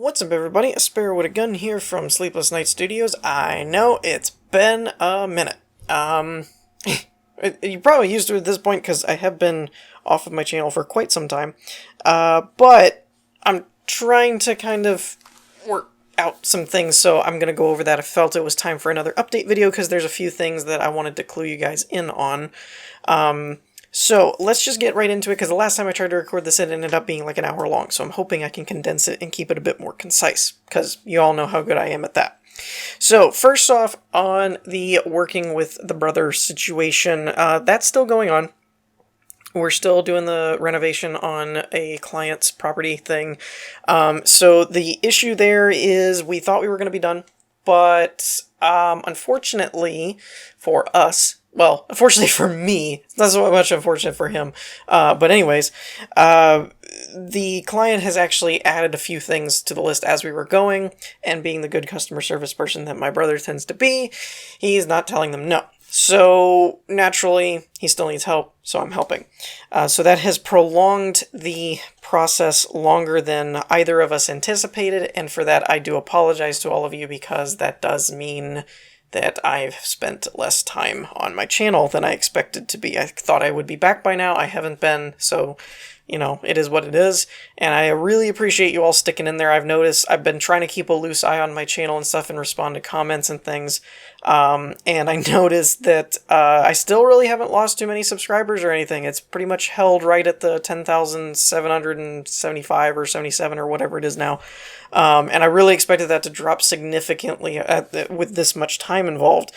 What's up, everybody? A Sparrow with a Gun here from Sleepless Night Studios. I know it's been a minute. You're probably used to it at this point because I have been off of my channel for quite some time. But I'm trying to kind of work out some things, so I'm going to go over that. I felt it was time for another update video because there's a few things that I wanted to clue you guys in on. So let's just get right into it, because the last time I tried to record this, it ended up being like an hour long, so I'm hoping I can condense it and keep it a bit more concise, because you all know how good I am at that. So first off, on the working with the brother situation, that's still going on. We're still doing the renovation on a client's property thing. So the issue there is we thought we were going to be done, but unfortunately for us, well, unfortunately for me, not so much unfortunate for him, but anyways, the client has actually added a few things to the list as we were going, and being the good customer service person that my brother tends to be, he's not telling them no. So naturally, he still needs help, so I'm helping. So that has prolonged the process longer than either of us anticipated, and for that I do apologize to all of you, because that does mean that I've spent less time on my channel than I expected to be. I thought I would be back by now. I haven't been, so, you know, it is what it is. And I really appreciate you all sticking in there. I've noticed I've been trying to keep a loose eye on my channel and stuff and respond to comments and things. And I noticed that I still really haven't lost too many subscribers or anything. It's pretty much held right at the 10,775 or 77 or whatever it is now. And I really expected that to drop significantly with this much time involved.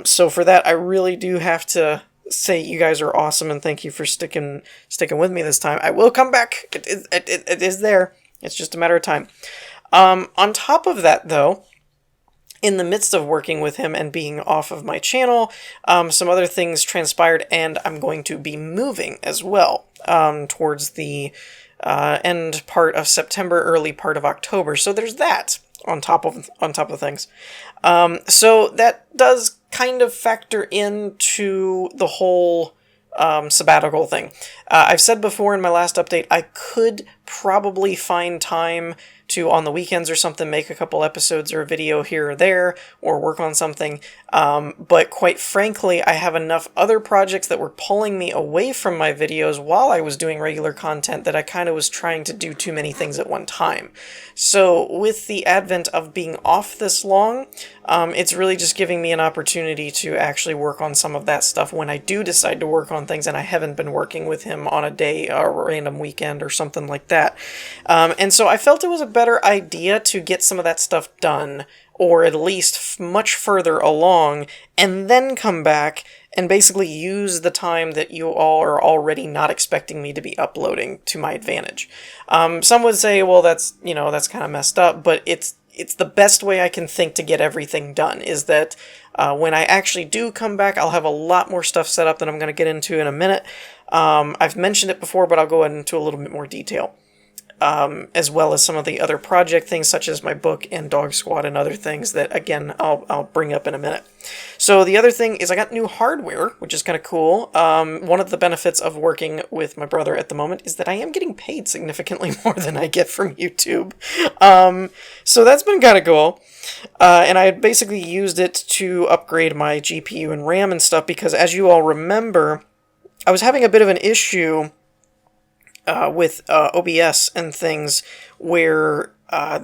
So for that, I really do have to say you guys are awesome, and thank you for sticking with me this time. I will come back. It is there. It's just a matter of time. On top of that, though, in the midst of working with him and being off of my channel, some other things transpired, and I'm going to be moving as well towards the end part of September, early part of October. So there's that on top of things. So that does kind of factor into the whole sabbatical thing. I've said before in my last update, I could probably find time to, on the weekends or something, make a couple episodes or a video here or there, or work on something. But quite frankly, I have enough other projects that were pulling me away from my videos while I was doing regular content that I kind of was trying to do too many things at one time. So with the advent of being off this long, it's really just giving me an opportunity to actually work on some of that stuff when I do decide to work on things and I haven't been working with him on a day or a random weekend or something like that. And so I felt it was a better idea to get some of that stuff done, or at least much further along, and then come back and basically use the time that you all are already not expecting me to be uploading to my advantage. Some would say, well, that's kind of messed up, but it's the best way I can think to get everything done, is that when I actually do come back, I'll have a lot more stuff set up that I'm going to get into in a minute. I've mentioned it before, but I'll go into a little bit more detail. As well as some of the other project things, such as my book and Dog Squad and other things that, again, I'll bring up in a minute. So the other thing is I got new hardware, which is kind of cool. One of the benefits of working with my brother at the moment is that I am getting paid significantly more than I get from YouTube. So that's been kind of cool. And I had basically used it to upgrade my GPU and RAM and stuff, because as you all remember, I was having a bit of an issue with OBS and things where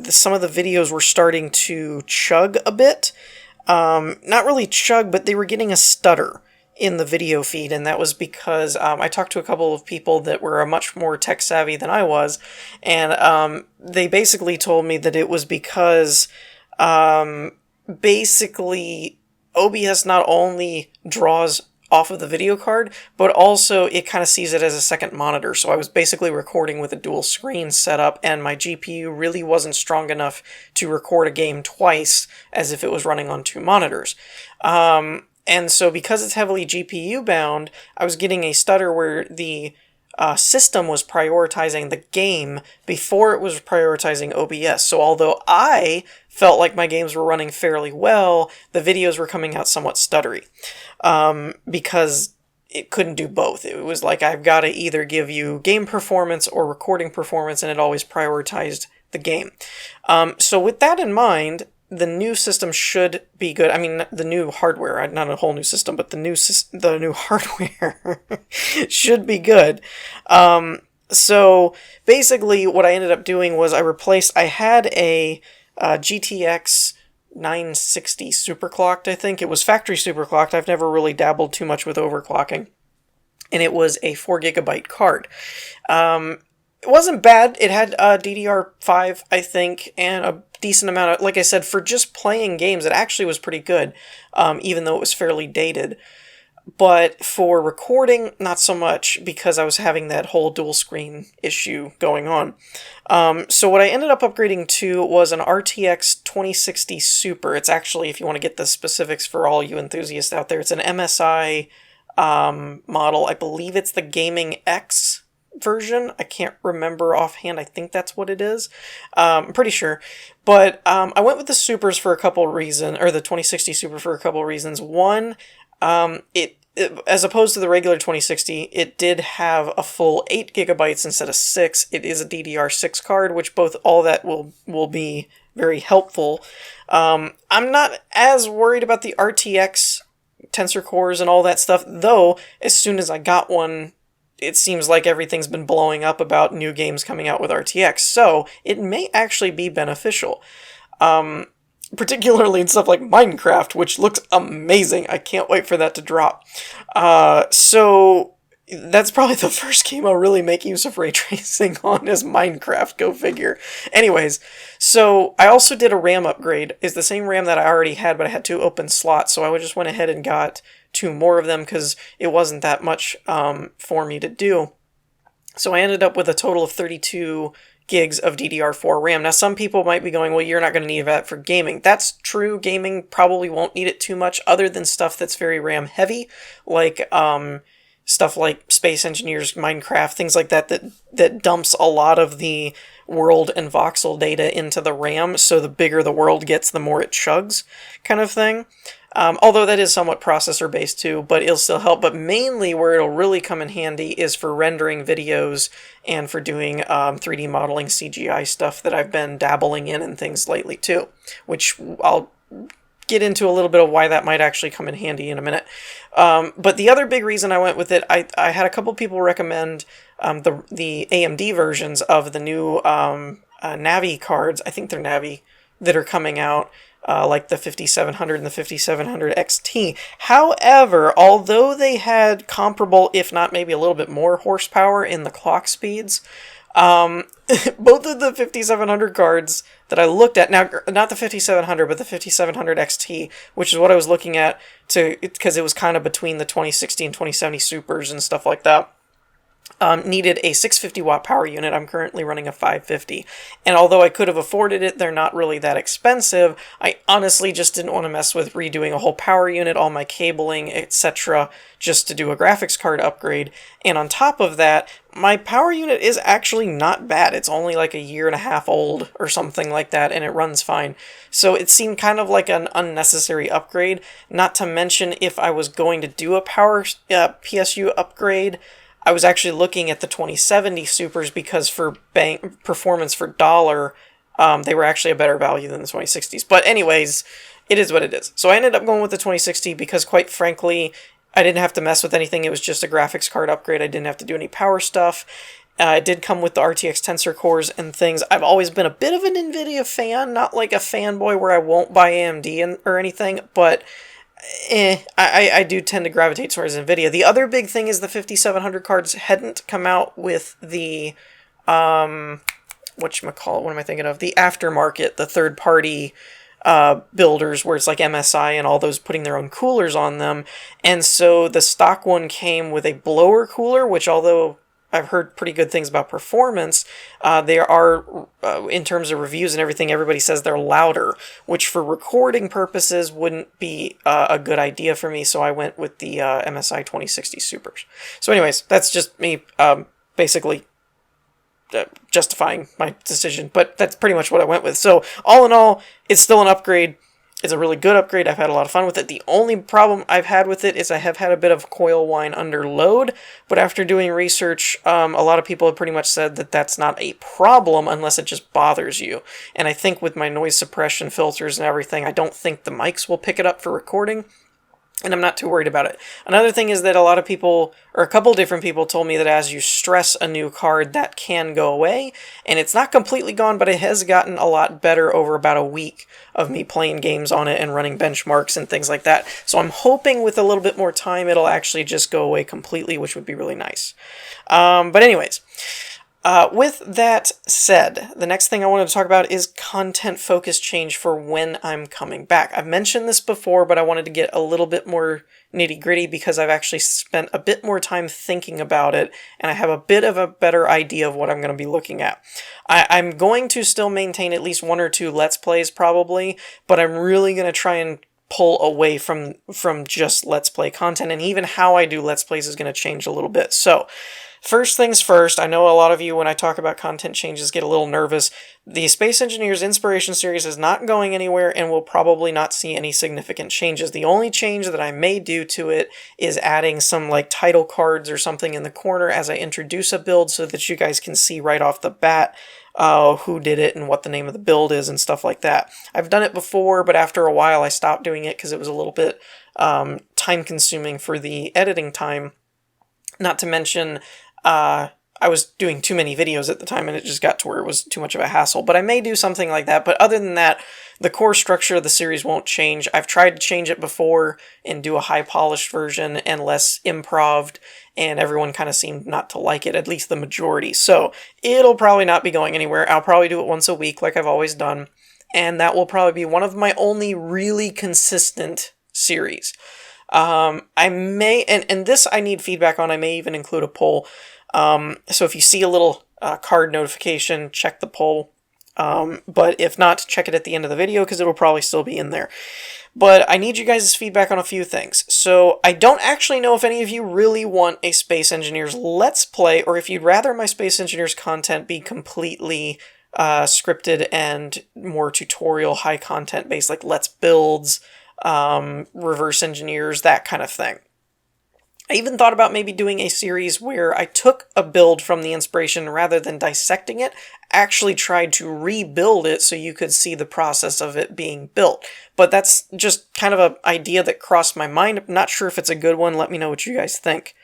some of the videos were starting to chug a bit. Not really chug, but they were getting a stutter in the video feed, and that was because I talked to a couple of people that were much more tech savvy than I was, and they basically told me that it was because basically OBS not only draws off of the video card, but also it kind of sees it as a second monitor. So I was basically recording with a dual screen setup, and my GPU really wasn't strong enough to record a game twice as if it was running on two monitors. And so because it's heavily GPU bound, I was getting a stutter where the system was prioritizing the game before it was prioritizing OBS. So although I felt like my games were running fairly well, the videos were coming out somewhat stuttery, because it couldn't do both. It was like, I've got to either give you game performance or recording performance, and it always prioritized the game. So with that in mind, the new system should be good. I mean, the new hardware, not a whole new system, but the new hardware should be good. So basically what I ended up doing was I had a GTX 960 superclocked, I think. It was factory superclocked. I've never really dabbled too much with overclocking. And it was a 4 gigabyte card. It wasn't bad. It had DDR5, I think, and a decent amount of, like I said, for just playing games, it actually was pretty good, even though it was fairly dated. But for recording, not so much, because I was having that whole dual screen issue going on. So what I ended up upgrading to was an RTX 2060 Super. It's actually, if you want to get the specifics for all you enthusiasts out there, it's an MSI model. I believe it's the Gaming X version. I can't remember offhand. I think that's what it is. I'm pretty sure. But I went with the Supers for a couple reasons, or the 2060 Super for a couple reasons. One, it as opposed to the regular 2060, it did have a full 8 gigabytes instead of 6. It is a DDR6 card, which all that will be very helpful. I'm not as worried about the RTX tensor cores and all that stuff, though as soon as I got one, it seems like everything's been blowing up about new games coming out with RTX, so it may actually be beneficial. Particularly in stuff like Minecraft, which looks amazing. I can't wait for that to drop. So that's probably the first game I'll really make use of ray tracing on is Minecraft, go figure. Anyways, so I also did a RAM upgrade. It's the same RAM that I already had, but I had 2 open slots, so I just went ahead and got 2 more of them because it wasn't that much for me to do. So I ended up with a total of 32 gigs of DDR4 RAM. Now, some people might be going, well, you're not going to need that for gaming. That's true. Gaming probably won't need it too much other than stuff that's very RAM heavy, like stuff like Space Engineers, Minecraft, things like that dumps a lot of the world and voxel data into the RAM, so the bigger the world gets, the more it chugs, kind of thing. Although that is somewhat processor-based too, but it'll still help. But mainly where it'll really come in handy is for rendering videos and for doing 3D modeling CGI stuff that I've been dabbling in and things lately too, which I'll get into a little bit of why that might actually come in handy in a minute. But the other big reason I went with it, I had a couple people recommend the AMD versions of the new Navi cards. I think they're Navi that are coming out. Like the 5700 and the 5700 XT. However, although they had comparable, if not maybe a little bit more horsepower in the clock speeds, both of the 5700 cards that I looked at, now not the 5700, but the 5700 XT, which is what I was looking at because it was kind of between the 2060 and 2070 Supers and stuff like that. Needed a 650 watt power unit. I'm currently running a 550. And although I could have afforded it, they're not really that expensive. I honestly just didn't want to mess with redoing a whole power unit, all my cabling, etc., just to do a graphics card upgrade. And on top of that, my power unit is actually not bad. It's only like 1.5 years old or something like that, and it runs fine. So it seemed kind of like an unnecessary upgrade. Not to mention, if I was going to do a power PSU upgrade, I was actually looking at the 2070 Supers because for performance for dollar, they were actually a better value than the 2060s. But anyways, it is what it is. So I ended up going with the 2060 because, quite frankly, I didn't have to mess with anything. It was just a graphics card upgrade. I didn't have to do any power stuff. It did come with the RTX tensor cores and things. I've always been a bit of an NVIDIA fan, not like a fanboy where I won't buy AMD or anything, but I do tend to gravitate towards NVIDIA. The other big thing is the 5700 cards hadn't come out with the, whatchamacallit, what am I thinking of? The aftermarket, the third-party builders, where it's like MSI and all those putting their own coolers on them. And so the stock one came with a blower cooler, which although I've heard pretty good things about performance, they are, in terms of reviews and everything, everybody says they're louder, which for recording purposes wouldn't be a good idea for me, so I went with the MSI 2060 Supers. So anyways, that's just me basically justifying my decision, but that's pretty much what I went with. So all in all, it's still an upgrade. It's a really good upgrade. I've had a lot of fun with it. The only problem I've had with it is I have had a bit of coil whine under load, but after doing research, a lot of people have pretty much said that that's not a problem unless it just bothers you. And I think with my noise suppression filters and everything, I don't think the mics will pick it up for recording. And I'm not too worried about it. Another thing is that a lot of people, or a couple different people, told me that as you stress a new card, that can go away. And it's not completely gone, but it has gotten a lot better over about a week of me playing games on it and running benchmarks and things like that. So I'm hoping with a little bit more time, it'll actually just go away completely, which would be really nice. But anyways, with that said, the next thing I wanted to talk about is content focus change for when I'm coming back. I've mentioned this before, but I wanted to get a little bit more nitty-gritty because I've actually spent a bit more time thinking about it, and I have a bit of a better idea of what I'm going to be looking at. I'm going to still maintain at least 1 or 2 Let's Plays probably, but I'm really going to try and pull away from just Let's Play content, and even how I do Let's Plays is going to change a little bit. So, first things first, I know a lot of you, when I talk about content changes, get a little nervous. The Space Engineers Inspiration series is not going anywhere and will probably not see any significant changes. The only change that I may do to it is adding some like title cards or something in the corner as I introduce a build so that you guys can see right off the bat who did it and what the name of the build is and stuff like that. I've done it before, but after a while I stopped doing it because it was a little bit time consuming for the editing time. Not to mention, I was doing too many videos at the time and it just got to where it was too much of a hassle. But I may do something like that. But other than that, the core structure of the series won't change. I've tried to change it before and do a high polished version and less improv'd, and everyone kind of seemed not to like it, at least the majority. So it'll probably not be going anywhere. I'll probably do it once a week like I've always done. And that will probably be one of my only really consistent series. I may, and this I need feedback on, I may even include a poll. So if you see a little card notification, check the poll. But if not, check it at the end of the video because it'll probably still be in there. But I need you guys' feedback on a few things. So I don't actually know if any of you really want a Space Engineers Let's Play, or if you'd rather my Space Engineers content be completely scripted and more tutorial, high content based, like Let's Builds, reverse engineers, that kind of thing. I even thought about maybe doing a series where I took a build from the inspiration rather than dissecting it, actually tried to rebuild it so you could see the process of it being built. But that's just kind of an idea that crossed my mind. I'm not sure if it's a good one. Let me know what you guys think.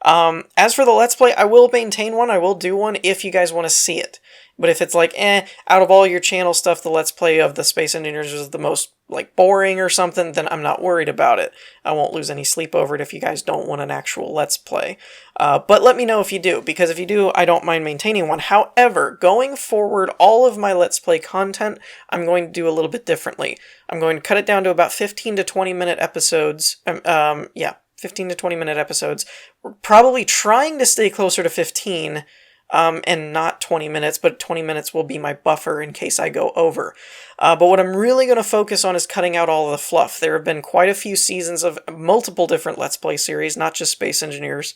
As for the Let's Play, I will maintain one. I will do one if you guys want to see it. But if it's like, out of all your channel stuff, the Let's Play of the Space Engineers is the most, like, boring or something, then I'm not worried about it. I won't lose any sleep over it if you guys don't want an actual Let's Play. But let me know if you do, because if you do, I don't mind maintaining one. However, going forward, all of my Let's Play content, I'm going to do a little bit differently. I'm going to cut it down to about 15 to 20 minute episodes. 15 to 20 minute episodes. We're probably trying to stay closer to 15, and not 20 minutes, but 20 minutes will be my buffer in case I go over. But what I'm really going to focus on is cutting out all of the fluff. There have been quite a few seasons of multiple different Let's Play series, not just Space Engineers,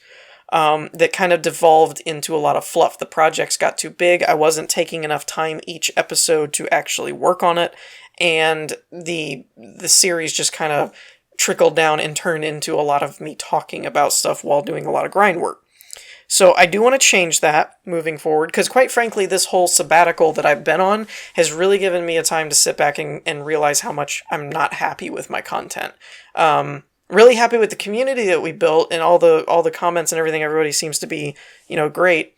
that kind of devolved into a lot of fluff. The projects got too big, I wasn't taking enough time each episode to actually work on it, and the series just kind of trickled down and turned into a lot of me talking about stuff while doing a lot of grind work. So I do want to change that moving forward, because quite frankly, this whole sabbatical that I've been on has really given me a time to sit back and realize how much I'm not happy with my content. Really happy with the community that we built and all the comments and everything. Everybody seems to be, great.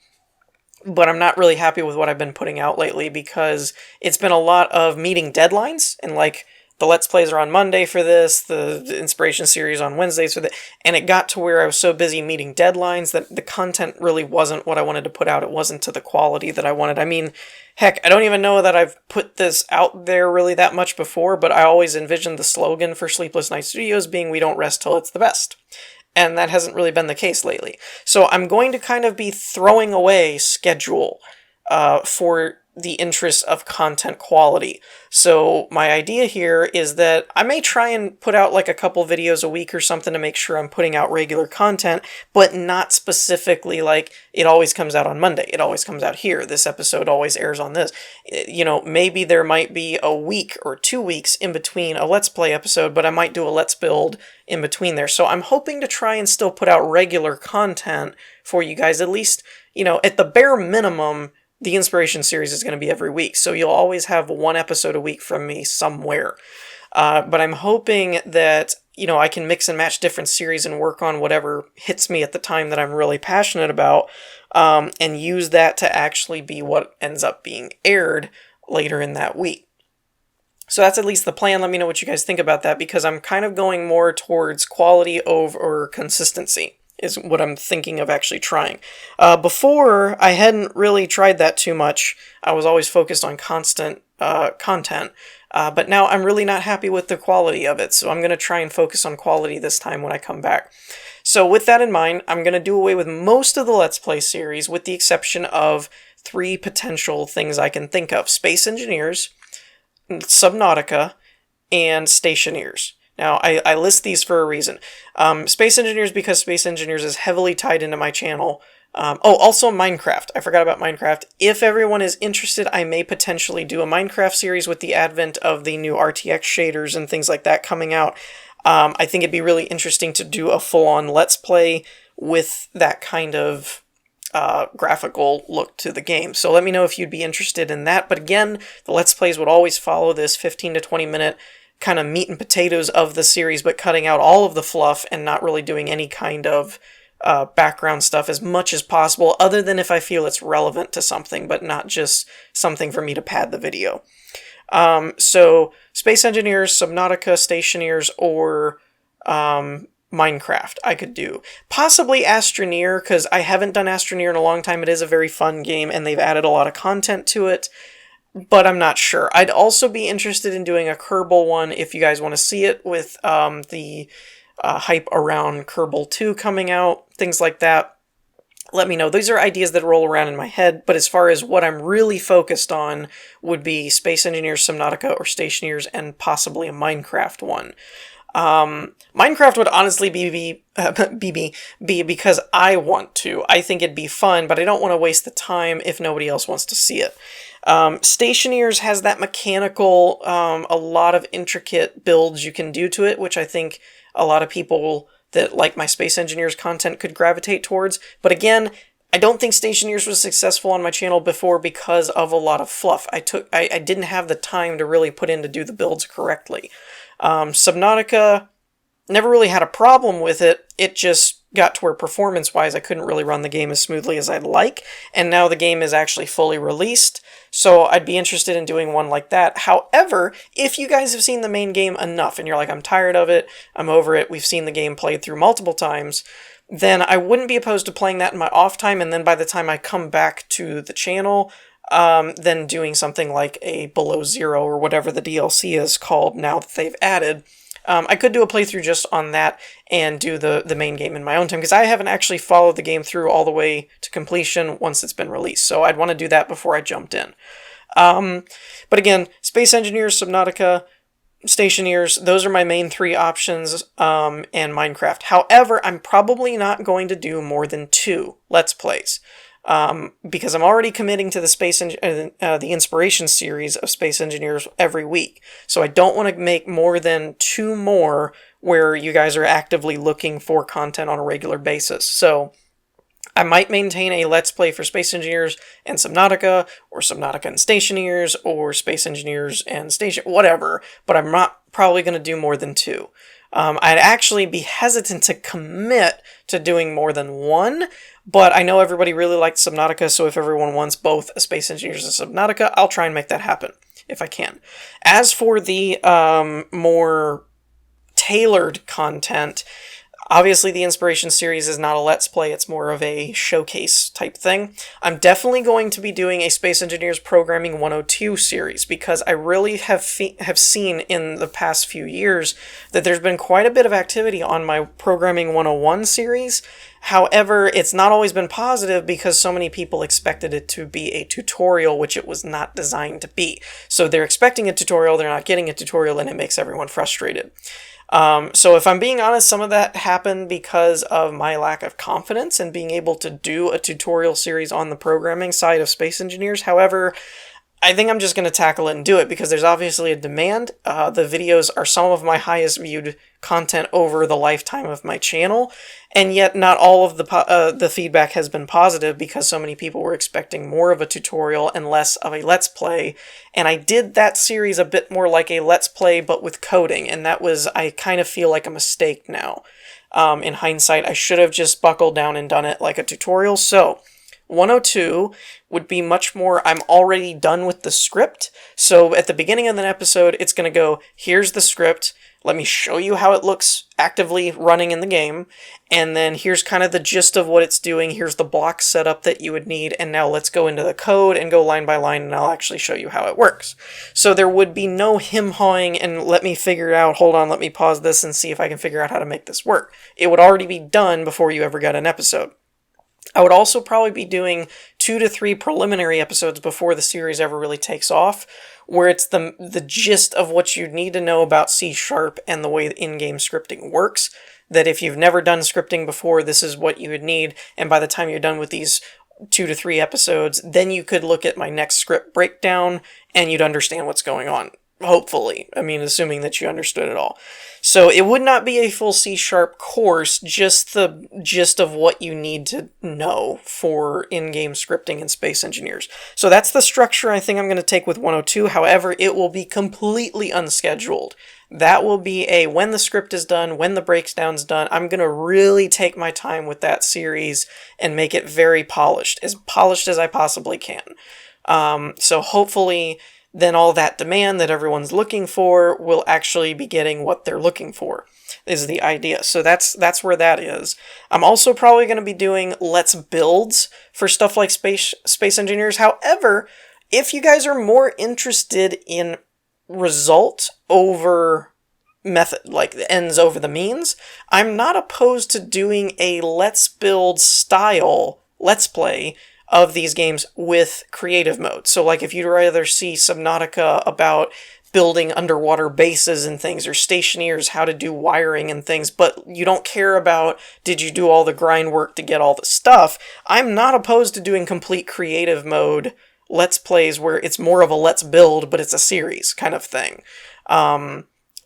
But I'm not really happy with what I've been putting out lately, because it's been a lot of meeting deadlines, and like, the Let's Plays are on Monday for this, the Inspiration series on Wednesdays for that, and it got to where I was so busy meeting deadlines that the content really wasn't what I wanted to put out. It wasn't to the quality that I wanted. I mean, heck, I don't even know that I've put this out there really that much before, but I always envisioned the slogan for Sleepless Night Studios being, "We don't rest till it's the best." And that hasn't really been the case lately. So I'm going to kind of be throwing away schedule for the interest of content quality. So my idea here is that I may try and put out like a couple videos a week or something to make sure I'm putting out regular content, but not specifically like it always comes out on Monday. It always comes out here. This episode always airs on this. You know, maybe there might be a week or 2 weeks in between a Let's Play episode, but I might do a Let's Build in between there. So I'm hoping to try and still put out regular content for you guys, at least, you know, at the bare minimum. The Inspiration series is going to be every week, so you'll always have one episode a week from me somewhere. But I'm hoping that, you know, I can mix and match different series and work on whatever hits me at the time that I'm really passionate about, and use that to actually be what ends up being aired later in that week. So that's at least the plan. Let me know what you guys think about that, because I'm kind of going more towards quality over consistency, is what I'm thinking of actually trying. Before, I hadn't really tried that too much. I was always focused on constant content, but now I'm really not happy with the quality of it, so I'm going to try and focus on quality this time when I come back. So with that in mind, I'm going to do away with most of the Let's Play series, with the exception of 3 potential things I can think of: Space Engineers, Subnautica, and Stationeers. Now, I list these for a reason. Space Engineers, because Space Engineers is heavily tied into my channel. Also Minecraft. I forgot about Minecraft. If everyone is interested, I may potentially do a Minecraft series with the advent of the new RTX shaders and things like that coming out. I think it'd be really interesting to do a full-on Let's Play with that kind of graphical look to the game. So let me know if you'd be interested in that. But again, the Let's Plays would always follow this 15 to 20 minute kind of meat and potatoes of the series, but cutting out all of the fluff and not really doing any kind of background stuff as much as possible, other than if I feel it's relevant to something, but not just something for me to pad the video. So Space Engineers, Subnautica, Stationeers, or Minecraft I could do. Possibly Astroneer, because I haven't done Astroneer in a long time. It is a very fun game, and they've added a lot of content to it, but I'm not sure. I'd also be interested in doing a Kerbal one if you guys want to see it, with the hype around Kerbal 2 coming out, things like that. Let me know. These are ideas that roll around in my head, but as far as what I'm really focused on would be Space Engineers, Subnautica, or Stationeers, and possibly a Minecraft one. Minecraft would honestly be because I want to. I think it'd be fun, but I don't want to waste the time if nobody else wants to see it. Stationeers has that mechanical, a lot of intricate builds you can do to it, which I think a lot of people that like my Space Engineers content could gravitate towards. But again, I don't think Stationeers was successful on my channel before because of a lot of fluff. I didn't have the time to really put in to do the builds correctly. Subnautica, never really had a problem with it. It just got to where performance-wise I couldn't really run the game as smoothly as I'd like, and now the game is actually fully released, so I'd be interested in doing one like that. However, if you guys have seen the main game enough, and you're like, I'm tired of it, I'm over it, we've seen the game played through multiple times, then I wouldn't be opposed to playing that in my off time, and then by the time I come back to the channel, then doing something like a Below Zero or whatever the DLC is called now that they've added. I could do a playthrough just on that and do the main game in my own time, because I haven't actually followed the game through all the way to completion once it's been released, so I'd want to do that before I jumped in. But again, Space Engineers, Subnautica, Stationeers, those are my main 3 options, and Minecraft. However, I'm probably not going to do more than 2 Let's Plays. Because I'm already committing to the Inspiration series of Space Engineers every week. So I don't want to make more than 2 more where you guys are actively looking for content on a regular basis. So I might maintain a Let's Play for Space Engineers and Subnautica, or Subnautica and Stationeers, or Space Engineers and whatever, but I'm not probably going to do more than 2. I'd actually be hesitant to commit to doing more than 1, but I know everybody really liked Subnautica, so if everyone wants both Space Engineers and Subnautica, I'll try and make that happen, if I can. As for the more tailored content, Obviously, the Inspiration series is not a Let's Play, it's more of a showcase type thing. I'm definitely going to be doing a Space Engineers Programming 102 series, because I really have seen in the past few years that there's been quite a bit of activity on my Programming 101 series. However, it's not always been positive because so many people expected it to be a tutorial, which it was not designed to be. So they're expecting a tutorial, they're not getting a tutorial, and it makes everyone frustrated. So if I'm being honest, some of that happened because of my lack of confidence in being able to do a tutorial series on the programming side of Space Engineers. However, I think I'm just going to tackle it and do it because there's obviously a demand. The videos are some of my highest viewed content over the lifetime of my channel, and yet not all of the feedback has been positive because so many people were expecting more of a tutorial and less of a Let's Play. And I did that series a bit more like a Let's Play but with coding, and that was, I kind of feel like a mistake now. In hindsight, I should have just buckled down and done it like a tutorial. So 102 would be much more, I'm already done with the script. So at the beginning of an episode, it's going to go, here's the script, let me show you how it looks actively running in the game, and then here's kind of the gist of what it's doing, here's the block setup that you would need, and now let's go into the code and go line by line, and I'll actually show you how it works. So there would be no him-hawing and let me figure it out, hold on, let me pause this and see if I can figure out how to make this work. It would already be done before you ever got an episode. I would also probably be doing 2 to 3 preliminary episodes before the series ever really takes off, where it's the gist of what you need to know about C# and the way in-game scripting works, that if you've never done scripting before, this is what you would need, and by the time you're done with these 2 to 3 episodes, then you could look at my next script breakdown, and you'd understand what's going on. Hopefully. I mean, assuming that you understood it all. So it would not be a full C# course, just the gist of what you need to know for in-game scripting in Space Engineers. So that's the structure I think I'm going to take with 102. However, it will be completely unscheduled. That will be a when the script is done, when the breakdown's done. I'm going to really take my time with that series and make it very polished as I possibly can. So hopefully then all that demand that everyone's looking for will actually be getting what they're looking for, is the idea. So that's where that is. I'm also probably going to be doing Let's Builds for stuff like Space Engineers. However, if you guys are more interested in result over method, like the ends over the means, I'm not opposed to doing a Let's Build style Let's Play of these games with creative mode. So like if you'd rather see Subnautica about building underwater bases and things, or Stationeers how to do wiring and things, but you don't care about did you do all the grind work to get all the stuff, I'm not opposed to doing complete creative mode Let's Plays where it's more of a let's build, but it's a series kind of thing.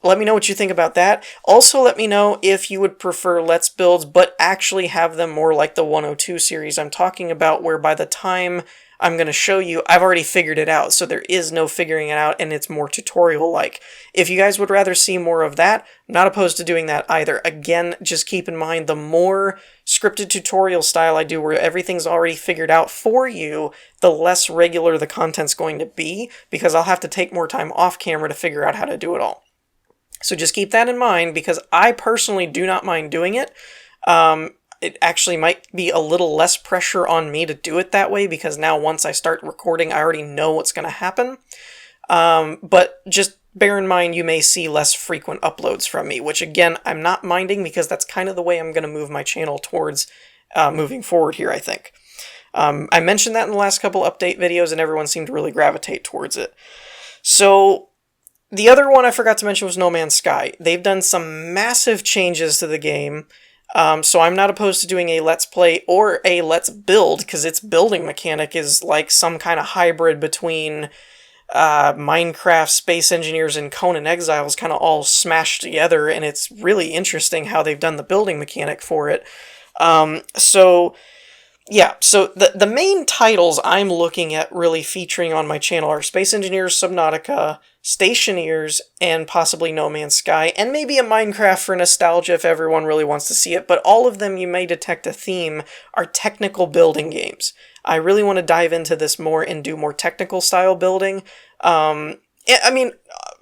Let me know what you think about that. Also, let me know if you would prefer Let's Builds, but actually have them more like the 102 series I'm talking about, where by the time I'm going to show you, I've already figured it out, so there is no figuring it out, and it's more tutorial-like. If you guys would rather see more of that, I'm not opposed to doing that either. Again, just keep in mind, the more scripted tutorial style I do, where everything's already figured out for you, the less regular the content's going to be, because I'll have to take more time off camera to figure out how to do it all. So just keep that in mind, because I personally do not mind doing it. It actually might be a little less pressure on me to do it that way, because now once I start recording, I already know what's going to happen. But just bear in mind, you may see less frequent uploads from me, which again, I'm not minding, because that's kind of the way I'm going to move my channel towards moving forward here, I think. I mentioned that in the last couple update videos, and everyone seemed to really gravitate towards it. So the other one I forgot to mention was No Man's Sky. They've done some massive changes to the game, so I'm not opposed to doing a Let's Play or a Let's Build, because its building mechanic is like some kind of hybrid between Minecraft, Space Engineers, and Conan Exiles kind of all smashed together, and it's really interesting how they've done the building mechanic for it. Yeah, so the main titles I'm looking at really featuring on my channel are Space Engineers, Subnautica, Stationeers, and possibly No Man's Sky, and maybe a Minecraft for nostalgia if everyone really wants to see it, but all of them, you may detect a theme, are technical building games. I really want to dive into this more and do more technical style building. I mean,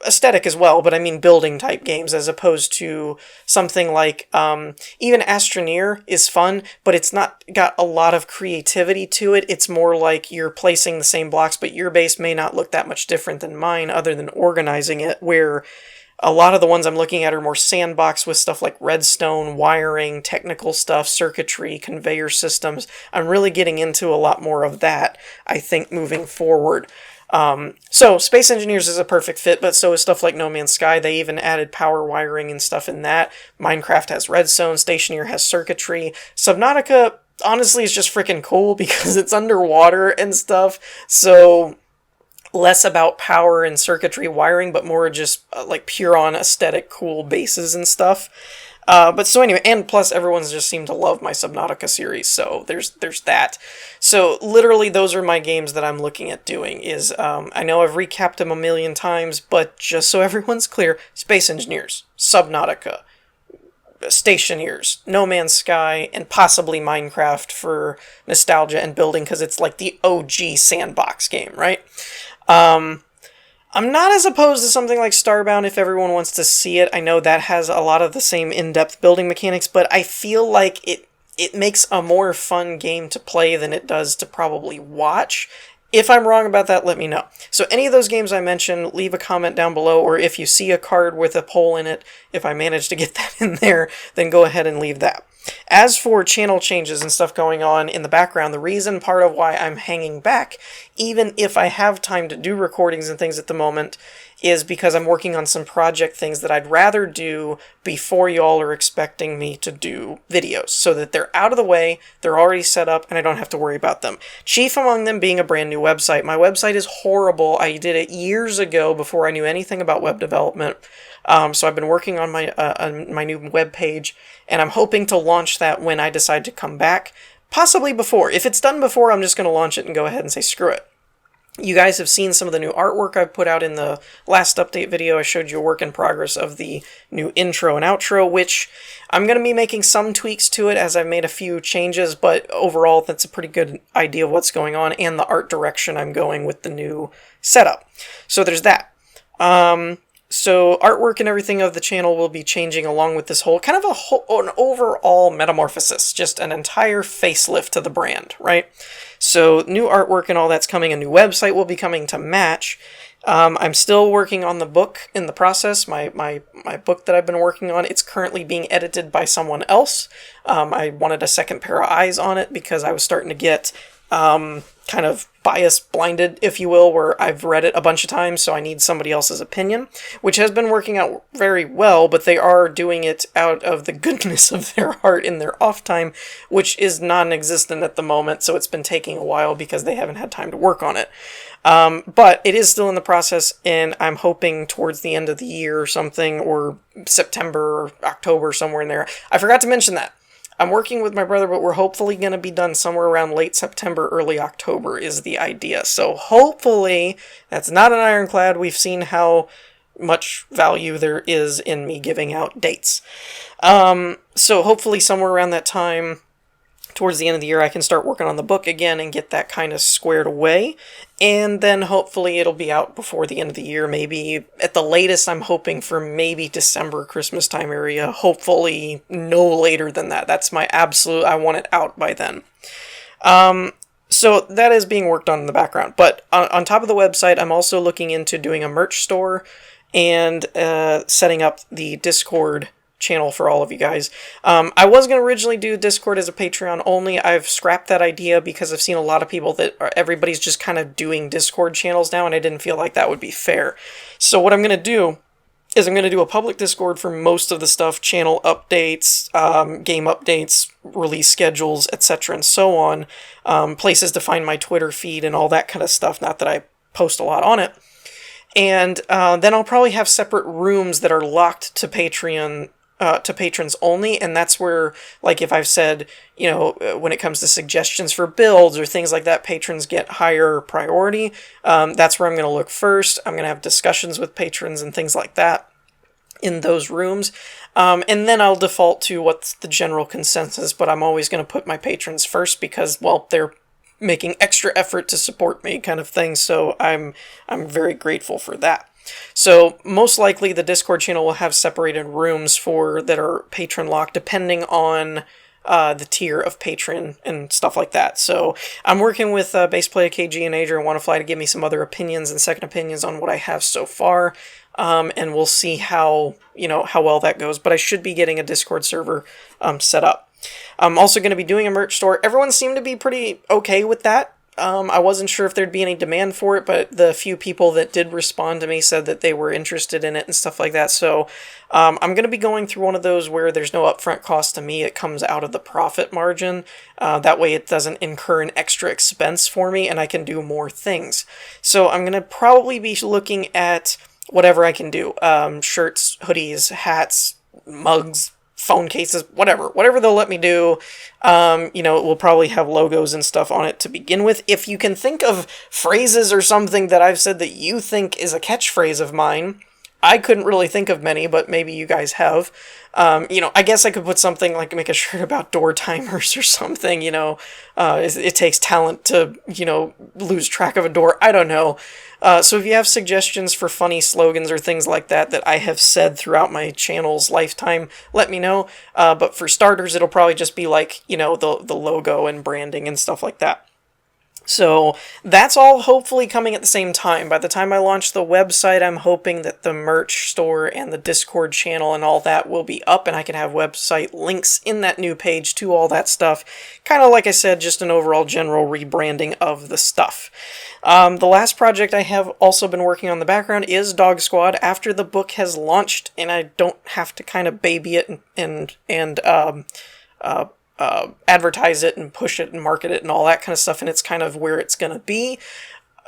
aesthetic as well, but I mean building type games as opposed to something like even Astroneer is fun, but it's not got a lot of creativity to it. It's more like you're placing the same blocks, but your base may not look that much different than mine other than organizing it, where a lot of the ones I'm looking at are more sandbox with stuff like redstone, wiring, technical stuff, circuitry, conveyor systems. I'm really getting into a lot more of that, I think, moving forward. So Space Engineers is a perfect fit, but so is stuff like No Man's Sky. They even added power wiring and stuff in that. Minecraft has redstone, Stationeer has circuitry. Subnautica, honestly, is just freaking cool because it's underwater and stuff, so less about power and circuitry wiring, but more just like pure on aesthetic cool bases and stuff. But so anyway, and plus everyone's just seemed to love my Subnautica series, so there's that. So literally those are my games that I'm looking at doing is, I know I've recapped them a million times, but just so everyone's clear, Space Engineers, Subnautica, Stationeers, No Man's Sky, and possibly Minecraft for nostalgia and building, because it's like the OG sandbox game, right? I'm not as opposed to something like Starbound if everyone wants to see it. I know that has a lot of the same in-depth building mechanics, but I feel like it makes a more fun game to play than it does to probably watch. If I'm wrong about that, let me know. So any of those games I mentioned, leave a comment down below, or if you see a card with a poll in it, if I manage to get that in there, then go ahead and leave that. As for channel changes and stuff going on in the background, the reason part of why I'm hanging back, even if I have time to do recordings and things at the moment, is because I'm working on some project things that I'd rather do before y'all are expecting me to do videos, so that they're out of the way, they're already set up, and I don't have to worry about them. Chief among them being a brand new website. My website is horrible. I did it years ago before I knew anything about web development. So I've been working on my new web page, and I'm hoping to launch that when I decide to come back. Possibly before. If it's done before, I'm just going to launch it and go ahead and say screw it. You guys have seen some of the new artwork I've put out in the last update video. I showed you a work in progress of the new intro and outro, which I'm going to be making some tweaks to it as I've made a few changes, but overall that's a pretty good idea of what's going on and the art direction I'm going with the new setup. So there's that. So artwork and everything of the channel will be changing along with this whole kind of an overall metamorphosis, just an entire facelift to the brand, right? So new artwork and all that's coming. A new website will be coming to match. I'm still working on the book in the process. My book that I've been working on, it's currently being edited by someone else. I wanted a second pair of eyes on it because I was starting to get kind of bias blinded, if you will, where I've read it a bunch of times, so I need somebody else's opinion, which has been working out very well, but they are doing it out of the goodness of their heart in their off time, which is non-existent at the moment, so it's been taking a while because they haven't had time to work on it. But it is still in the process, and I'm hoping towards the end of the year or something, or September or October, somewhere in there. I forgot to mention that. I'm working with my brother, but we're hopefully going to be done somewhere around late September, early October is the idea. So hopefully, that's not an ironclad. We've seen how much value there is in me giving out dates. So hopefully somewhere around that time, towards the end of the year, I can start working on the book again and get that kind of squared away. And then hopefully it'll be out before the end of the year. Maybe at the latest, I'm hoping for maybe December, Christmas time area. Hopefully no later than that. That's my absolute, I want it out by then. So that is being worked on in the background. But on top of the website, I'm also looking into doing a merch store and setting up the Discord channel for all of you guys. I was going to originally do Discord as a Patreon only. I've scrapped that idea because I've seen a lot of people that everybody's just kind of doing Discord channels now, and I didn't feel like that would be fair. So what I'm going to do is I'm going to do a public Discord for most of the stuff, channel updates, game updates, release schedules, etc. and so on, places to find my Twitter feed and all that kind of stuff, not that I post a lot on it. And then I'll probably have separate rooms that are locked to Patreon, to patrons only, and that's where, like, if I've said, you know, when it comes to suggestions for builds or things like that, patrons get higher priority. That's where I'm going to look first. I'm going to have discussions with patrons and things like that in those rooms. And then I'll default to what's the general consensus, but I'm always going to put my patrons first because, well, they're making extra effort to support me kind of thing, so I'm very grateful for that. So most likely the Discord channel will have separated rooms that are patron locked, depending on the tier of patron and stuff like that. So I'm working with Baseplay KG and Adrian Wanafly to give me some other opinions and second opinions on what I have so far. And we'll see how well that goes. But I should be getting a Discord server set up. I'm also going to be doing a merch store. Everyone seemed to be pretty okay with that. I wasn't sure if there'd be any demand for it, but the few people that did respond to me said that they were interested in it and stuff like that. So I'm going to be going through one of those where there's no upfront cost to me. It comes out of the profit margin. That way it doesn't incur an extra expense for me and I can do more things. So I'm going to probably be looking at whatever I can do. Shirts, hoodies, hats, mugs, phone cases, whatever they'll let me do. It will probably have logos and stuff on it to begin with. If you can think of phrases or something that I've said that you think is a catchphrase of mine, I couldn't really think of many, but maybe you guys have. I guess I could put something like make a shirt about door timers or something, it takes talent to, lose track of a door. I don't know. So if you have suggestions for funny slogans or things like that I have said throughout my channel's lifetime, let me know. But for starters, it'll probably just be like, the logo and branding and stuff like that. So that's all hopefully coming at the same time. By the time I launch the website, I'm hoping that the merch store and the Discord channel and all that will be up and I can have website links in that new page to all that stuff. Kind of like I said, just an overall general rebranding of the stuff. The last project I have also been working on in the background is Dog Squad after the book has launched and I don't have to kind of baby it and advertise it and push it and market it and all that kind of stuff, and it's kind of where it's gonna be.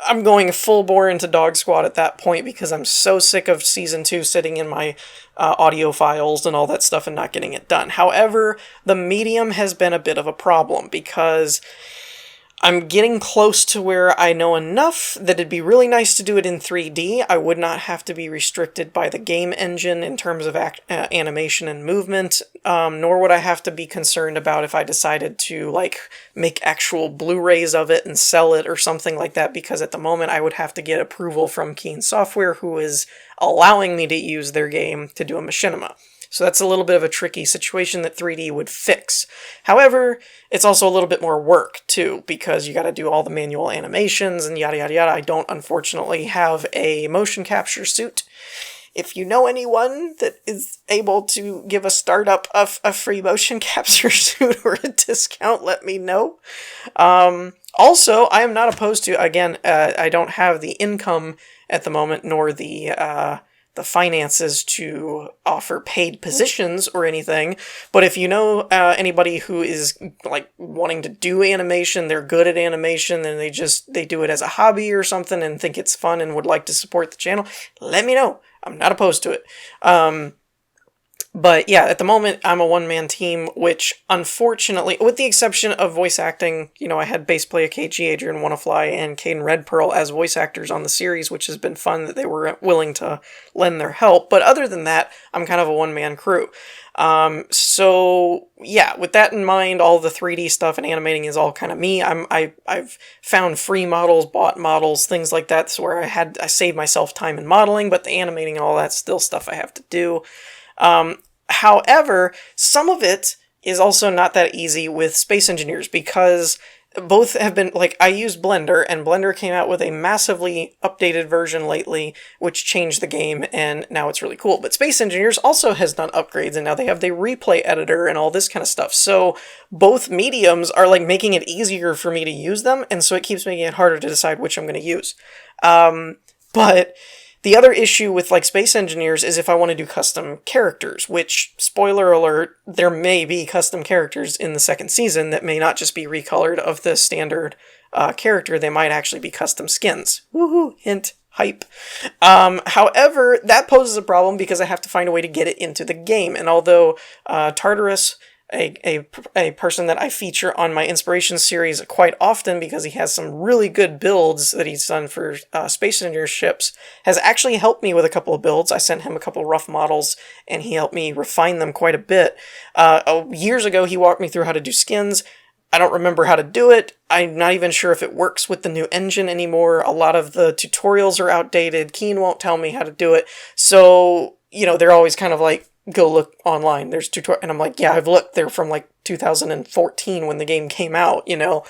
I'm going full bore into Dog Squad at that point because I'm so sick of Season 2 sitting in my audio files and all that stuff and not getting it done. However, the medium has been a bit of a problem because I'm getting close to where I know enough that it'd be really nice to do it in 3D. I would not have to be restricted by the game engine in terms of animation and movement, nor would I have to be concerned about if I decided to make actual Blu-rays of it and sell it or something like that, because at the moment I would have to get approval from Keen Software, who is allowing me to use their game to do a machinima. So that's a little bit of a tricky situation that 3D would fix. However, it's also a little bit more work, too, because you got to do all the manual animations and yada yada yada. I don't, unfortunately, have a motion capture suit. If you know anyone that is able to give a startup of a free motion capture suit or a discount, let me know. Also, I am not opposed to, again, I don't have the income at the moment, nor the finances to offer paid positions or anything, but if you know anybody who is wanting to do animation, they're good at animation, and they do it as a hobby or something and think it's fun and would like to support the channel, let me know. I'm not opposed to it. But yeah, at the moment, I'm a one-man team, which unfortunately, with the exception of voice acting, I had Baseplay KG, Adrian Wanafly, and Caden Red Pearl as voice actors on the series, which has been fun that they were willing to lend their help. But other than that, I'm kind of a one-man crew. So yeah, with that in mind, all the 3D stuff and animating is all kind of me. I've found free models, bought models, things like that. So where I saved myself time in modeling, but the animating and all that's still stuff I have to do. However, some of it is also not that easy with Space Engineers because both have been, I used Blender, and Blender came out with a massively updated version lately, which changed the game, and now it's really cool. But Space Engineers also has done upgrades, and now they have the replay editor and all this kind of stuff. So both mediums are, making it easier for me to use them, and so it keeps making it harder to decide which I'm going to use. But the other issue with Space Engineers is if I want to do custom characters, which, spoiler alert, there may be custom characters in the second season that may not just be recolored of the standard character, they might actually be custom skins. Woohoo, hint, hype. However, that poses a problem because I have to find a way to get it into the game, and although Tartarus, a person that I feature on my Inspiration series quite often because he has some really good builds that he's done for Space Engineer ships, has actually helped me with a couple of builds. I sent him a couple of rough models, and he helped me refine them quite a bit. Years ago, he walked me through how to do skins. I don't remember how to do it. I'm not even sure if it works with the new engine anymore. A lot of the tutorials are outdated. Keen won't tell me how to do it. So, you know, they're always kind of like, go look online. There's tutorial, and I'm like, yeah, I've looked. They're from like 2014 when the game came out, you know.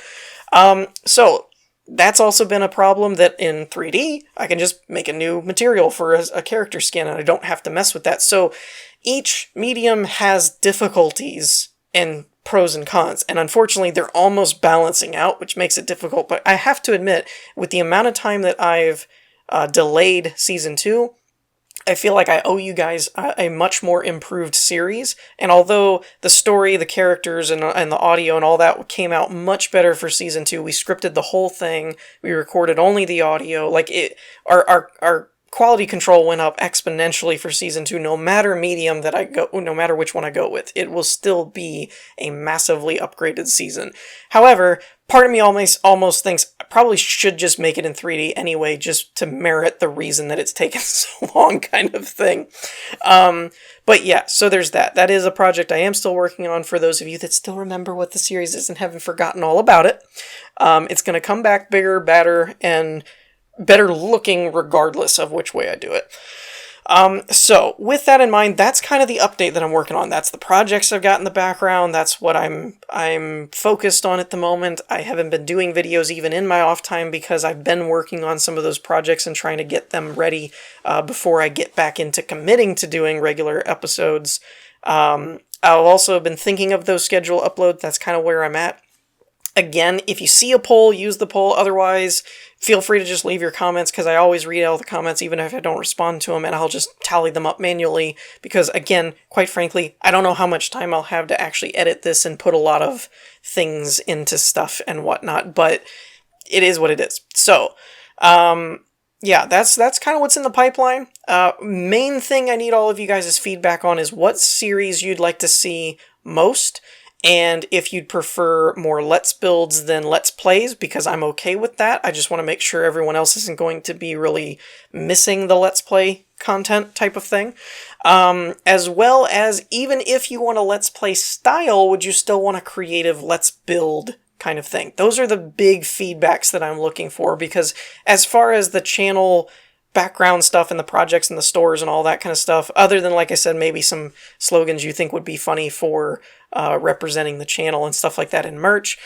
So that's also been a problem, that in 3D, I can just make a new material for a character skin, and I don't have to mess with that. So each medium has difficulties and pros and cons, and unfortunately they're almost balancing out, which makes it difficult. But I have to admit, with the amount of time that I've delayed Season 2, I feel like I owe you guys a much more improved series, and although the story, the characters, and the audio and all that came out much better for Season 2, we scripted the whole thing, we recorded only the audio, like our quality control went up exponentially for Season 2, no matter medium that I go, no matter which one I go with. It will still be a massively upgraded season. However, part of me almost thinks I probably should just make it in 3D anyway, just to merit the reason that it's taken so long, kind of thing. But yeah, so there's that. That is a project I am still working on, for those of you that still remember what the series is and haven't forgotten all about it. It's going to come back bigger, badder, and better looking regardless of which way I do it. So with that in mind, that's kind of the update that I'm working on. That's the projects I've got in the background. That's what I'm focused on at the moment. I haven't been doing videos even in my off time because I've been working on some of those projects and trying to get them ready before I get back into committing to doing regular episodes. I've also been thinking of those schedule uploads. That's kind of where I'm at. Again, if you see a poll, use the poll. Otherwise, feel free to just leave your comments, because I always read all the comments, even if I don't respond to them, and I'll just tally them up manually. Because, again, quite frankly, I don't know how much time I'll have to actually edit this and put a lot of things into stuff and whatnot, but it is what it is. So, yeah, that's kind of what's in the pipeline. Main thing I need all of you guys' feedback on is what series you'd like to see most, and if you'd prefer more Let's Builds than Let's Plays, because I'm okay with that. I just want to make sure everyone else isn't going to be really missing the Let's Play content type of thing. As well as, even if you want a Let's Play style, would you still want a creative Let's Build kind of thing? Those are the big feedbacks that I'm looking for, because as far as the channel background stuff and the projects and the stores and all that kind of stuff, other than, like I said, maybe some slogans you think would be funny for representing the channel and stuff like that in merch,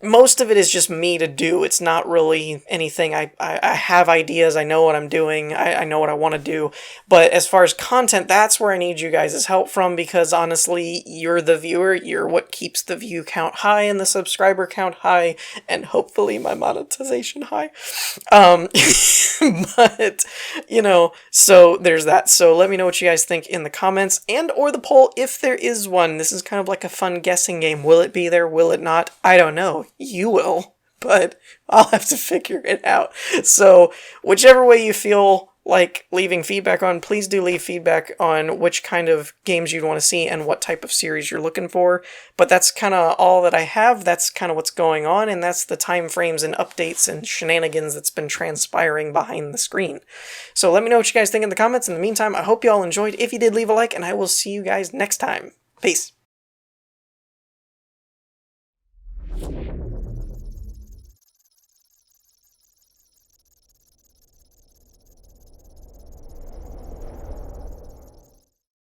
most of it is just me to do. It's not really anything. I have ideas. I know what I'm doing. I know what I want to do. But as far as content, that's where I need you guys' help from, because honestly, you're the viewer. You're what keeps the view count high and the subscriber count high, and hopefully my monetization high. But, you know, so there's that. So let me know what you guys think in the comments and or the poll, if there is one. This is kind of like a fun guessing game. Will it be there? Will it not? I don't know. You will, but I'll have to figure it out. So whichever way you feel like leaving feedback on, please do leave feedback on which kind of games you'd want to see and what type of series you're looking for. But that's kind of all that I have. That's kind of what's going on, and that's the time frames and updates and shenanigans that's been transpiring behind the screen. So let me know what you guys think in the comments. In the meantime, I hope you all enjoyed. If you did, leave a like, and I will see you guys next time. Peace.